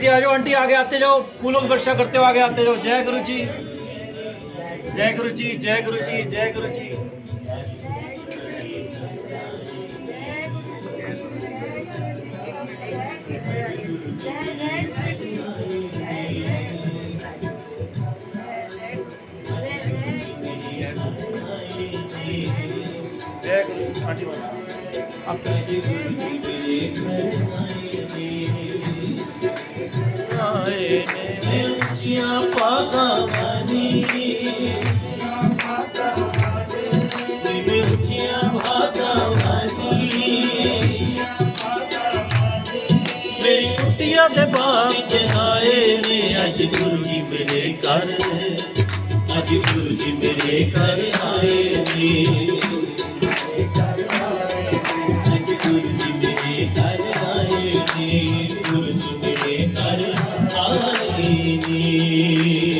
जी आ जाओ आंटी, आगे आते जाओ, फूलों की वर्षा करते हो, आगे आते जाओ। जय गुरु जी, जय गुरु जी, जय गुरु जी, जय गुरु जी। जय गुरु आंटी आप ਉੱਚੀਆਂ ਪਾਗਾਂ ਜਿਵੇਂ ਉੱਚੀਆਂ ਭਾਗਾਂ ਮੇਰੀ ਕੁੱਟੀਆਂ ਦੇ ਬਾਗ ਚ ਆਏ ਨੇ ਅੱਜ ਗੁਰੂ ਜੀ ਮੇਰੇ ਘਰ, ਅੱਜ ਗੁਰੂ ਜੀ ਮੇਰੇ ਘਰ ਆਏ ਨੇ, ਅੱਜ ਗੁਰੂ ਜੀ ਮੇਰੇ ਘਰ ਆਏ ਨੇ, ਗੁਰੂ ਜੀ ਮੇਰੇ ਘਰ ਆਏ ਨੇ।